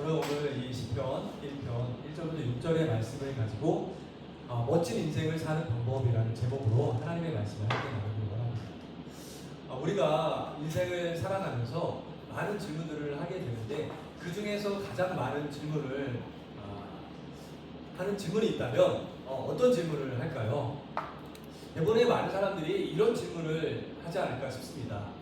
저는 오늘 이 시편 1편 1절부터 6절의 말씀을 가지고 멋진 인생을 사는 방법이라는 제목으로 하나님의 말씀을 함께 나누려고 합니다. 우리가 인생을 살아가면서 많은 질문들을 하게 되는데 그 중에서 가장 많은 질문을 하는 질문이 있다면 어떤 질문을 할까요? 대부분의 많은 사람들이 이런 질문을 하지 않을까 싶습니다.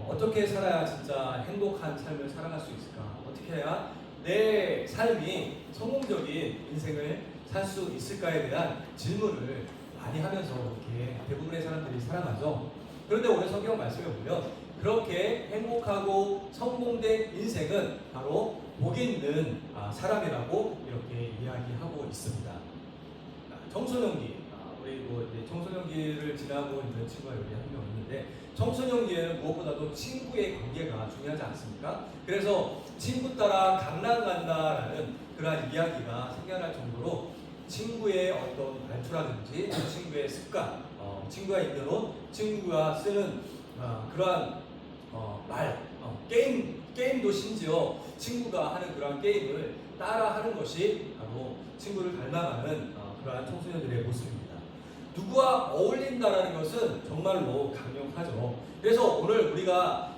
어떻게 살아야 진짜 행복한 삶을 살아갈 수 있을까? 어떻게 해야 내 삶이 성공적인 인생을 살 수 있을까에 대한 질문을 많이 하면서 이렇게 대부분의 사람들이 살아가죠. 그런데 오늘 성경 말씀에 보면 그렇게 행복하고 성공된 인생은 바로 복 있는 사람이라고 이렇게 이야기하고 있습니다. 청소년기, 우리 청소년기를 지나고 있는 친구가 여기 한 명 있는데 청소년기에는 무엇보다도 친구의 관계가 중요하지 않습니까? 그래서 친구 따라 강남 간다라는 그러한 이야기가 생겨날 정도로 친구의 어떤 말투라든지 친구의 습관, 친구가 입는 옷, 친구가 쓰는 그러한 말, 게임도 심지어 친구가 하는 그러한 게임을 따라 하는 것이 바로 친구를 닮아가는 그러한 청소년들의 모습입니다. 누구와 어울린다라는 것은 정말로 강력하죠. 그래서 오늘 우리가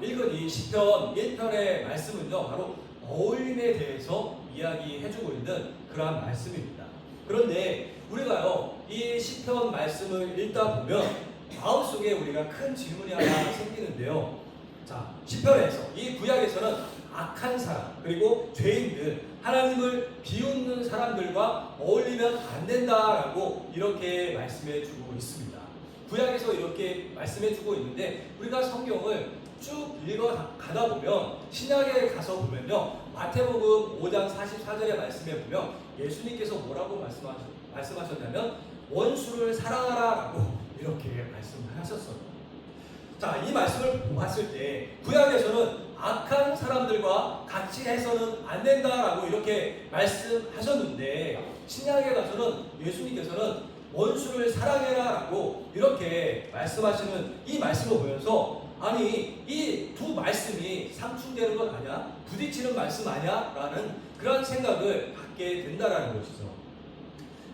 읽은 이 시편 1편의 말씀은요, 바로 어울림에 대해서 이야기해주고 있는 그러한 말씀입니다. 그런데 우리가요, 이 시편 말씀을 읽다 보면 마음속에 우리가 큰 질문이 하나 생기는데요. 자, 시편에서, 이 구약에서는 악한 사람, 그리고 죄인들, 하나님을 비웃는 사람들과 어울리면 안 된다라고 이렇게 말씀해 주고 있습니다. 구약에서 이렇게 말씀해 주고 있는데 우리가 성경을 쭉 읽어 가다 보면 신약에 가서 보면요, 마태복음 5장 44절의 말씀에 보면 예수님께서 뭐라고 말씀하셨냐면 원수를 사랑하라라고 이렇게 말씀하셨어요. 자, 이 말씀을 보았을 때 구약에서는 악한 사람들과 같이 해서는 안 된다라고 이렇게 말씀하셨는데 신약에 가서는 예수님께서는 원수를 사랑해라라고 이렇게 말씀하시는 이 말씀을 보면서 아니, 이 두 말씀이 상충되는 것 아니야? 부딪히는 말씀 아니야? 라는 그런 생각을 갖게 된다라는 것이죠.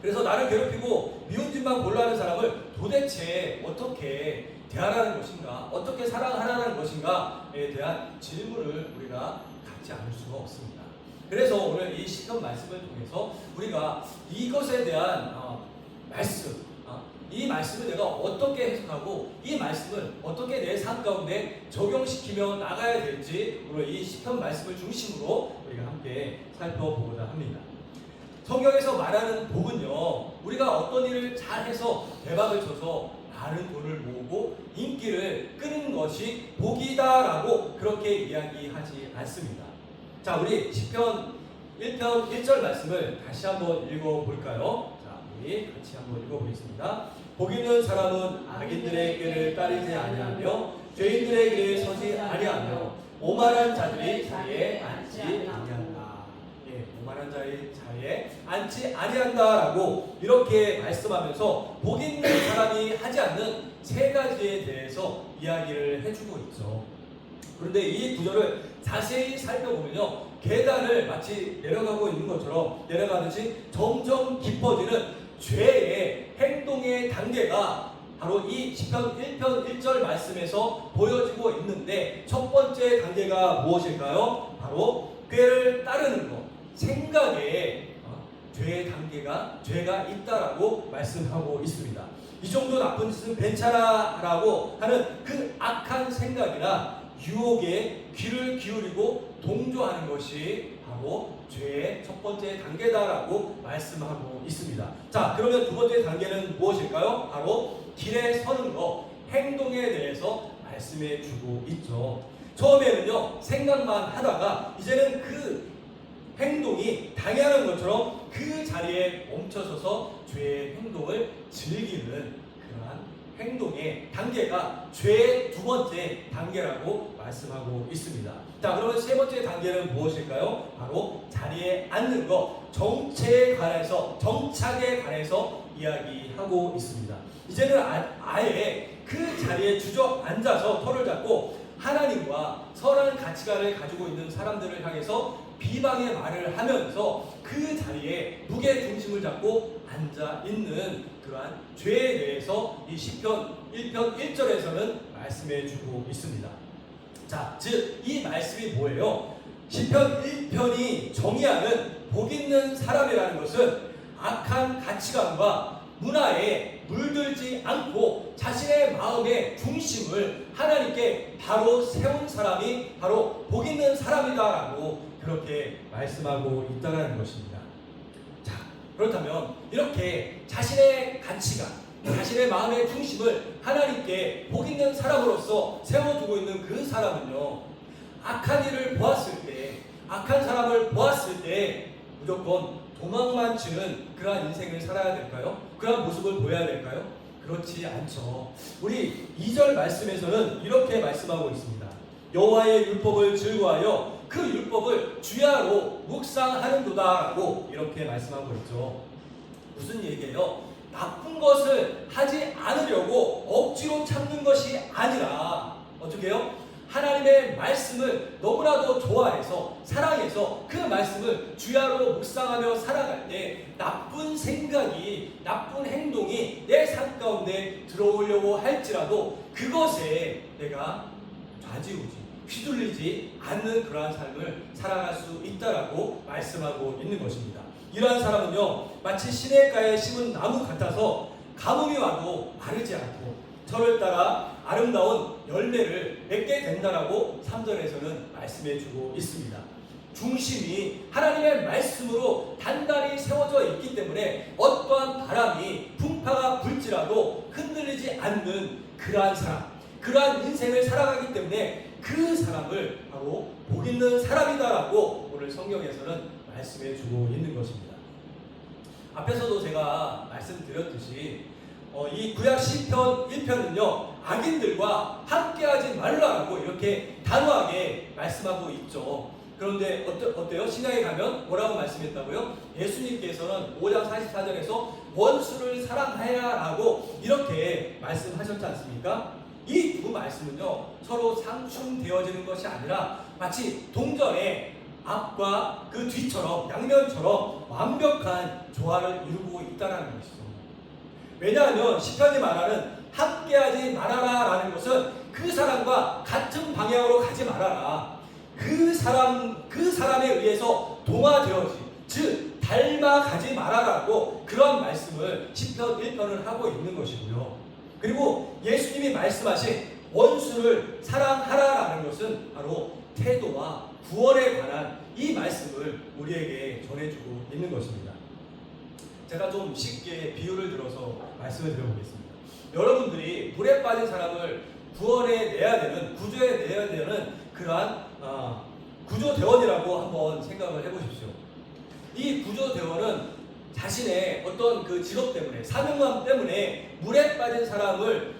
그래서 나를 괴롭히고 미운 짓만 골라하는 사람을 도대체 어떻게 대하라는 것인가, 어떻게 사랑하라는 것인가에 대한 질문을 우리가 갖지 않을 수가 없습니다. 그래서 오늘 이 시편 말씀을 통해서 우리가 이것에 대한 말씀, 이 말씀을 내가 어떻게 해석하고 이 말씀을 어떻게 내 삶 가운데 적용시키며 나가야 될지 오늘 이 시편 말씀을 중심으로 우리가 함께 살펴보고자 합니다. 성경에서 말하는 복은요, 우리가 어떤 일을 잘해서 대박을 쳐서 많은 돈을 모으고 인기를 끄는 것이 복이다라고 그렇게 이야기하지 않습니다. 자, 우리 시편 1편 1절 말씀을 다시 한번 읽어볼까요? 자, 우리 같이 한번 읽어보겠습니다. 복 있는 사람은 악인들의 길을 따르지 아니하며 죄인들의 길에 서지 아니하며 오만한 자들이 자리에 앉지 아니한다. 오만한 자리에 앉지 아니한다라고 이렇게 말씀하면서 복 있는 사람이 하지 않는 세 가지에 대해서 이야기를 해주고 있죠. 그런데 이 구절을 자세히 살펴보면요, 계단을 마치 내려가고 있는 것처럼 내려가듯이 점점 깊어지는 죄의 행동의 단계가 바로 이 시편 1편 1절 말씀에서 보여지고 있는데 첫 번째 단계가 무엇일까요? 바로 꾀를 따르는 것, 생각에 죄의 단계가 죄가 있다라고 말씀하고 있습니다. 이 정도 나쁜 짓은 괜찮아라고 하는 그 악한 생각이나 유혹에 귀를 기울이고 동조하는 것이 바로 죄의 첫 번째 단계다라고 말씀하고 있습니다. 자, 그러면 두 번째 단계는 무엇일까요? 바로 길에 서는 것, 행동에 대해서 말씀해 주고 있죠. 처음에는요, 생각만 하다가 이제는 그 행동이 당연한 것처럼 그 자리에 멈춰서서 죄의 행동을 즐기는 그러한 행동의 단계가 죄의 두 번째 단계라고 말씀하고 있습니다. 자, 그러면 세 번째 단계는 무엇일까요? 바로 자리에 앉는 것, 정착에 관해서 이야기하고 있습니다. 이제는 아예 그 자리에 주저앉아서 털을 잡고 하나님과 선한 가치관을 가지고 있는 사람들을 향해서 비방의 말을 하면서 그 자리에 무게 중심을 잡고 앉아 있는 그러한 죄에 대해서 이 시편 1편 1절에서는 말씀해 주고 있습니다. 자, 즉 이 말씀이 뭐예요? 시편 1편이 정의하는 복 있는 사람이라는 것은 악한 가치관과 문화에 물들지 않고 자신의 마음의 중심을 하나님께 바로 세운 사람이 바로 복 있는 사람이다라고 그렇게 말씀하고 있다는 것입니다. 자, 그렇다면 이렇게 자신의 가치관, 자신의 마음의 중심을 하나님께 복 있는 사람으로서 세워두고 있는 그 사람은요, 악한 일을 보았을 때, 악한 사람을 보았을 때 무조건 도망만 치는 그러한 인생을 살아야 될까요? 그러한 모습을 보여야 될까요? 그렇지 않죠. 우리 2절 말씀에서는 이렇게 말씀하고 있습니다. 여호와의 율법을 즐거워하여 그 율법을 주야로 묵상하는도다라고 이렇게 말씀하고 있죠. 무슨 얘기예요? 나쁜 것을 하지 않으려고 억지로 참는 것이 아니라 어떻게 해요? 하나님의 말씀을 너무나도 좋아해서 사랑해서 그 말씀을 주야로 묵상하며 살아갈 때 나쁜 생각이 나쁜 행동이 내 삶 가운데 들어오려고 할지라도 그것에 내가 좌지우지 휘둘리지 않는 그러한 삶을 살아갈 수 있다라고 말씀하고 있는 것입니다. 이러한 사람은요 마치 시냇가에 심은 나무 같아서 가뭄이 와도 마르지 않고 저를 따라 아름다운 열매를 맺게 된다라고 3절에서는 말씀해 주고 있습니다. 중심이 하나님의 말씀으로 단단히 세워져 있기 때문에 어떠한 바람이 풍파가 불지라도 흔들리지 않는 그러한 사람, 그러한 인생을 살아가기 때문에 그 사람을 바로 복 있는 사람이다라고 오늘 성경에서는 말씀해 주고 있는 것입니다. 앞에서도 제가 말씀드렸듯이 이 구약 시편 1편은요 악인들과 함께하지 말라고 이렇게 단호하게 말씀하고 있죠. 그런데 어때요? 신약에 가면 뭐라고 말씀했다고요? 예수님께서는 5장 44절에서 원수를 사랑하야라고 이렇게 말씀하셨지 않습니까? 이 두 말씀은요 서로 상충되어지는 것이 아니라 마치 동전의 앞과 그 뒤처럼 양면처럼 완벽한 조화를 이루고 있다는 것이죠. 왜냐하면 시편이 말하는 함께하지 말아라라는 것은 그 사람과 같은 방향으로 가지 말아라. 그 사람에 의해서 동화되어지, 즉 닮아가지 말아라고 그런 말씀을 시편 1편을 하고 있는 것이고요. 그리고 예수님이 말씀하신 원수를 사랑하라라는 것은 바로 태도와 구원에 관한 이 말씀을 우리에게 전해주고 있는 것입니다. 제가 좀 쉽게 비유를 들어서 말씀을 드려보겠습니다. 여러분들이 물에 빠진 사람을 구원해 내야 되는, 구조해 내야 되는 그러한 구조대원이라고 한번 생각을 해보십시오. 이 구조대원은 자신의 어떤 그 직업 때문에, 사명감 때문에 물에 빠진 사람을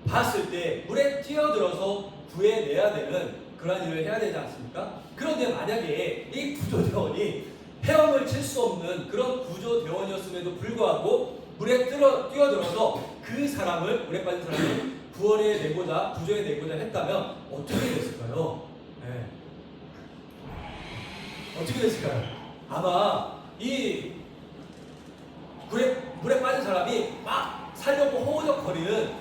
봤을 때 물에 뛰어들어서 구해내야 되는 그런 일을 해야 되지 않습니까? 그런데 만약에 이 구조대원이 헤엄을 칠 수 없는 그런 구조대원이었음에도 불구하고 물에 뛰어들어서 그 사람을, 물에 빠진 사람을 구원해내고자, 구조해내고자 했다면 어떻게 됐을까요? 네. 어떻게 됐을까요? 아마 이 물에 빠진 사람이 막 살려고 호호적거리는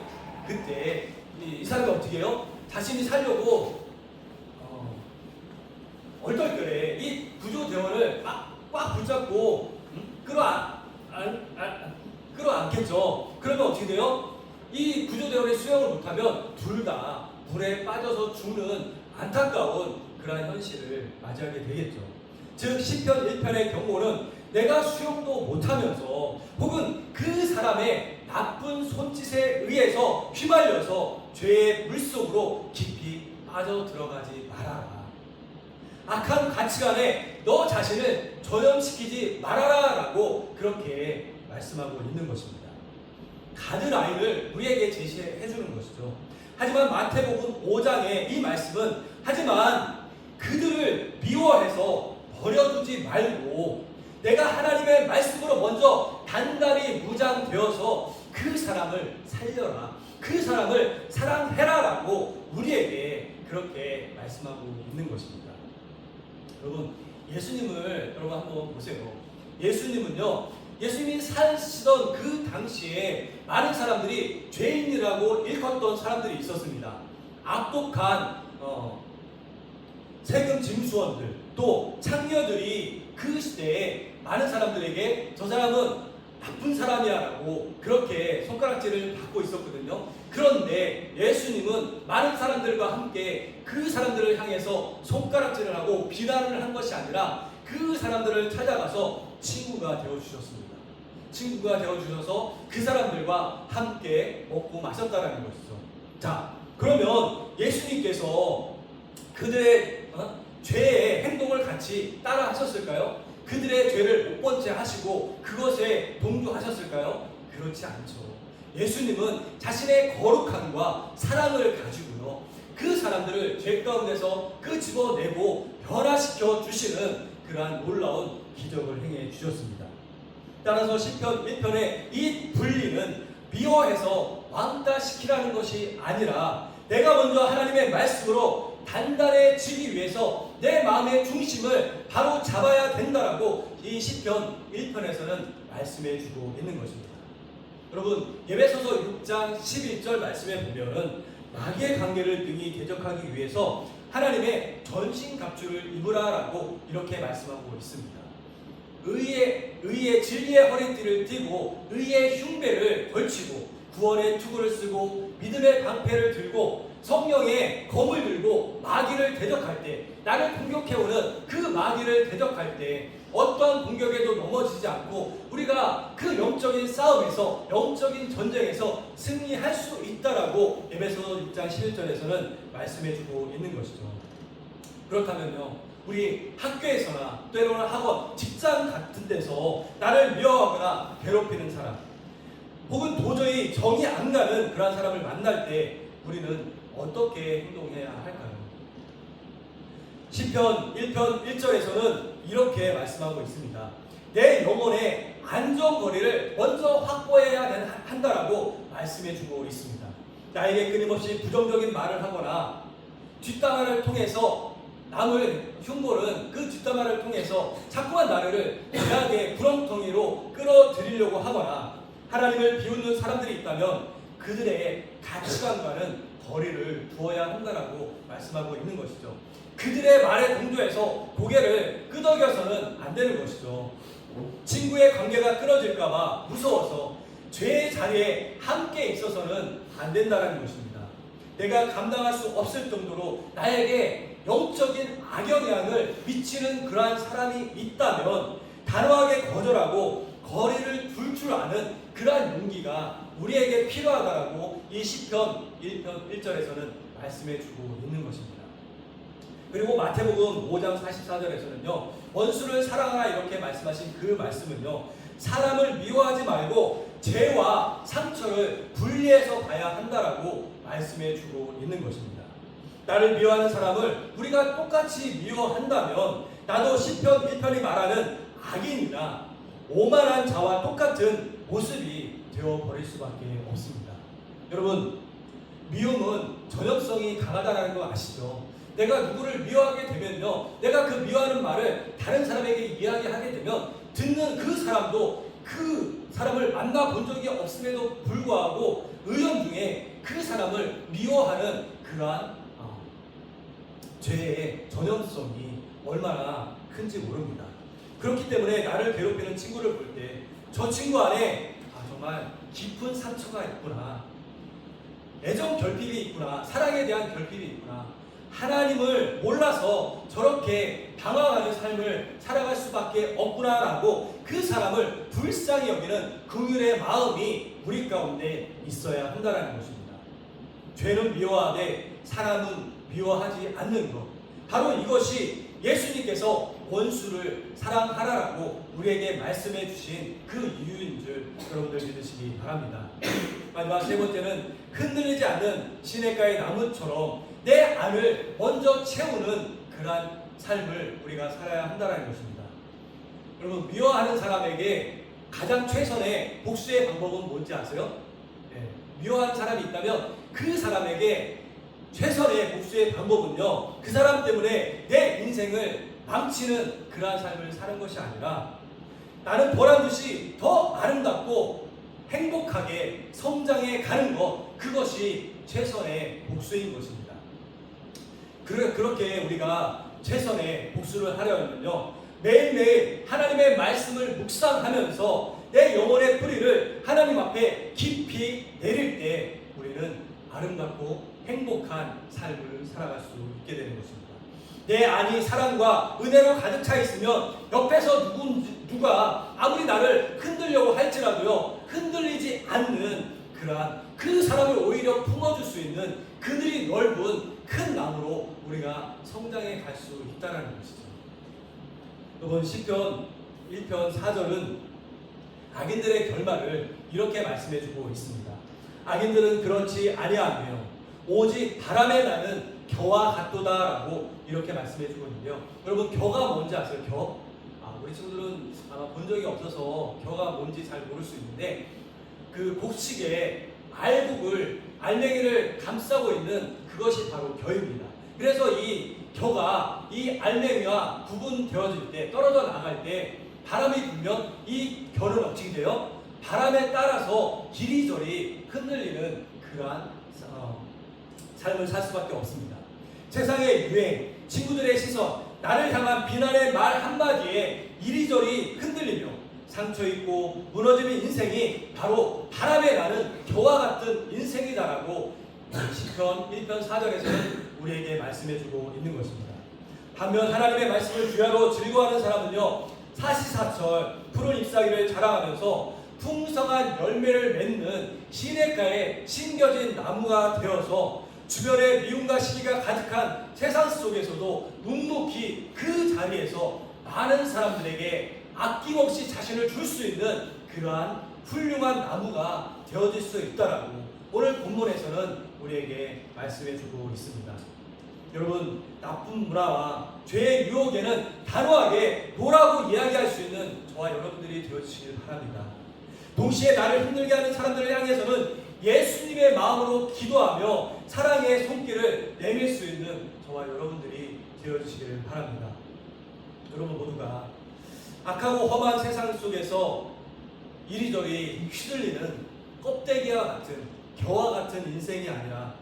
그때 이 사람이 어떻게 해요? 자신이 살려고 얼떨결에 이 구조대원을 꽉 붙잡고 끌어안겠죠. 그러면 어떻게 돼요? 이 구조대원의 수영을 못하면 둘 다 물에 빠져서 죽는 안타까운 그러한 현실을 맞이하게 되겠죠. 즉 시편 1편의 경우는 내가 수영도 못하면서 혹은 그 사람의 나쁜 손짓에 의해서 휘말려서 죄의 물속으로 깊이 빠져들어가지 말아라. 악한 가치관에 너 자신을 전염시키지 말아라 라고 그렇게 말씀하고 있는 것입니다. 가드라인을 우리에게 제시해 주는 것이죠. 하지만 마태복음 5장의 이 말씀은 하지만 그들을 미워해서 버려두지 말고 내가 하나님의 말씀으로 먼저 단단히 무장되어서 그 사람을 살려라, 그 사람을 사랑해라 라고 우리에게 그렇게 말씀하고 있는 것입니다. 여러분, 예수님을 여러분 한번 보세요. 예수님이 사시던 그 당시에 많은 사람들이 죄인이라고 일컫던 사람들이 있었습니다. 악독한 세금 징수원들, 또 창녀들이 그 시대에 많은 사람들에게 저 사람은 나쁜 사람이야 라고 그렇게 손가락질을 받고 있었거든요. 그런데 예수님은 많은 사람들과 함께 그 사람들을 향해서 손가락질을 하고 비난을 한 것이 아니라 그 사람들을 찾아가서 친구가 되어주셨습니다. 친구가 되어주셔서 그 사람들과 함께 먹고 마셨다는 것이죠. 자, 그러면 예수님께서 그들의 죄의 행동을 같이 따라 하셨을까요? 그들의 죄를 못 본 채 하시고 그것에 동조하셨을까요? 그렇지 않죠. 예수님은 자신의 거룩함과 사랑을 가지고요, 그 사람들을 죄 가운데서 끄집어내고 변화시켜 주시는 그러한 놀라운 기적을 행해 주셨습니다. 따라서 시편 1편의 이 분리는 미워해서 왕따시키라는 것이 아니라 내가 먼저 하나님의 말씀으로 단단해지기 위해서 내 마음의 중심을 바로 잡아야 된다라고 이 시편 1편에서는 말씀해 주고 있는 것입니다. 여러분, 에베소서 6장 11절 말씀에 보면은 마귀의 관계를 등이 대적하기 위해서 하나님의 전신갑주를 입으라라고 이렇게 말씀하고 있습니다. 의의 진리의 허리띠를 띠고 의의 흉배를 걸치고 구원의 투구를 쓰고 믿음의 방패를 들고 성령의 검을 들고 마귀를 대적할 때, 나를 공격해오는 그 마귀를 대적할 때 어떠한 공격에도 넘어지지 않고 우리가 그 영적인 싸움에서, 영적인 전쟁에서 승리할 수 있다라고 에베소서 6장 11절에서는 말씀해주고 있는 것이죠. 그렇다면요, 우리 학교에서나 때로는 학원, 직장 같은 데서 나를 미워하거나 괴롭히는 사람, 혹은 도저히 정이 안 가는 그런 사람을 만날 때 우리는 어떻게 행동해야 할까요? 시편 1편 1절에서는 이렇게 말씀하고 있습니다. 내 영혼의 안전거리를 먼저 확보해야 한다라고 말씀해주고 있습니다. 나에게 끊임없이 부정적인 말을 하거나 뒷담화를 통해서 남을 흉보는 그 뒷담화를 통해서 자꾸만 나를 죄악의 구렁텅이로 끌어들이려고 하거나 하나님을 비웃는 사람들이 있다면 그들의 가치관과는 거리를 두어야 한다라고 말씀하고 있는 것이죠. 그들의 말에 동조해서 고개를 끄덕여서는 안 되는 것이죠. 친구의 관계가 끊어질까봐 무서워서 죄의 자리에 함께 있어서는 안 된다는 것입니다. 내가 감당할 수 없을 정도로 나에게 영적인 악영향을 미치는 그러한 사람이 있다면 단호하게 거절하고 거리를 둘 줄 아는 그러한 용기가 우리에게 필요하다라고 이 시편 1편 1절에서는 말씀해주고 있는 것입니다. 그리고 마태복음 5장 44절에서는요, 원수를 사랑하라 이렇게 말씀하신 그 말씀은요, 사람을 미워하지 말고 죄와 상처를 분리해서 봐야 한다라고 말씀해주고 있는 것입니다. 나를 미워하는 사람을 우리가 똑같이 미워한다면 나도 시편 1편이 말하는 악인이나 오만한 자와 똑같은 모습이 되어버릴 수밖에 없습니다. 여러분, 미움은 전염성이 강하다는 거 아시죠? 내가 누구를 미워하게 되면요, 내가 그 미워하는 말을 다른 사람에게 이야기하게 되면 듣는 그 사람도 그 사람을 만나본 적이 없음에도 불구하고 의연중에 그 사람을 미워하는 그러한 죄의 전염성이 얼마나 큰지 모릅니다. 그렇기 때문에 나를 괴롭히는 친구를 볼 때 저 친구 안에 정말 깊은 상처가 있구나, 애정 결핍이 있구나, 사랑에 대한 결핍이 있구나, 하나님을 몰라서 저렇게 방황하는 삶을 살아갈 수밖에 없구나라고 그 사람을 불쌍히 여기는 긍휼의 마음이 우리 가운데 있어야 한다는 것입니다. 죄는 미워하되 사람은 미워하지 않는 것, 바로 이것이 예수님께서 원수를 사랑하라라고 우리에게 말씀해 주신 그 이유인 줄 여러분들 믿으시기 바랍니다. 마지막 세 번째는 흔들리지 않는 시냇가의 나무처럼 내 안을 먼저 채우는 그러한 삶을 우리가 살아야 한다는 것입니다. 여러분, 미워하는 사람에게 가장 최선의 복수의 방법은 뭔지 아세요? 미워하는 사람이 있다면 그 사람에게 최선의 복수의 방법은요, 그 사람 때문에 내 인생을 망치는 그러한 삶을 사는 것이 아니라 나는 보란듯이 더 아름답고 행복하게 성장해 가는 것, 그것이 최선의 복수인 것입니다. 그렇게 우리가 최선의 복수를 하려면요, 매일매일 하나님의 말씀을 묵상하면서 내 영혼의 뿌리를 하나님 앞에 깊이 내릴 때 우리는 아름답고 행복한 삶을 살아갈 수 있게 되는 것입니다. 내 안이 사랑과 은혜로 가득 차 있으면 옆에서 누가 아무리 나를 흔들려고 할지라도요, 흔들리지 않는 그러한 그 사람을 오히려 품어줄 수 있는 그늘이 넓은 큰 나무로 우리가 성장해 갈 수 있다는 것이죠. 이번 시편 1편 4절은 악인들의 결말을 이렇게 말씀해주고 있습니다. 악인들은 그렇지 아니하며 오직 바람에 나는 겨와 같도다라고 이렇게 말씀해주고 있는데요. 여러분, 겨가 뭔지 아세요? 겨? 우리 친구들은 아마 본 적이 없어서 겨가 뭔지 잘 모를 수 있는데, 그 곡식에 알맹이를 감싸고 있는 그것이 바로 겨입니다. 그래서 이 겨가 이 알맹이와 구분되어질 때, 떨어져 나갈 때 바람이 불면 이 겨는 어떻게 돼요? 바람에 따라서 이리저리 흔들리는 그러한 삶을 살 수밖에 없습니다. 세상의 유행, 친구들의 시선, 나를 향한 비난의 말 한마디에 이리저리 흔들리며 상처 입고 무너지는 인생이 바로 바람에 나는 겨와 같은 인생이다라고 시편 1편 4절에서는 우리에게 말씀해주고 있는 것입니다. 반면 하나님의 말씀을 주야로 즐거워하는 사람은요, 사시사철 푸른 잎사귀를 자랑하면서 풍성한 열매를 맺는 시냇가에 심겨진 나무가 되어서 주변에 미움과 시기가 가득한 세상 속에서도 묵묵히 그 자리에서 많은 사람들에게 아낌없이 자신을 줄 수 있는 그러한 훌륭한 나무가 되어질 수 있다라고 오늘 본문에서는 우리에게 말씀해주고 있습니다. 여러분, 나쁜 문화와 죄의 유혹에는 단호하게 노라고 이야기할 수 있는 저와 여러분들이 되어주시길 바랍니다. 동시에 나를 힘들게 하는 사람들을 향해서는 예수님의 마음으로 기도하며 사랑의 손길을 내밀 수 있는 저와 여러분들이 되어주시기를 바랍니다. 여러분 모두가 악하고 험한 세상 속에서 이리저리 휘둘리는 껍데기와 같은 겨와 같은 인생이 아니라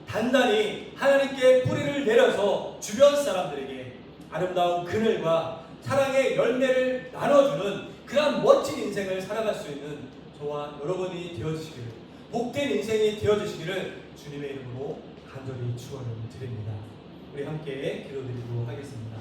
단단히 하나님께 뿌리를 내려서 주변 사람들에게 아름다운 그늘과 사랑의 열매를 나눠주는 그런 멋진 인생을 살아갈 수 있는 저와 여러분이 되어주시기를, 복된 인생이 되어주시기를 주님의 이름으로 간절히 축원을 드립니다. 우리 함께 기도드리도록 하겠습니다.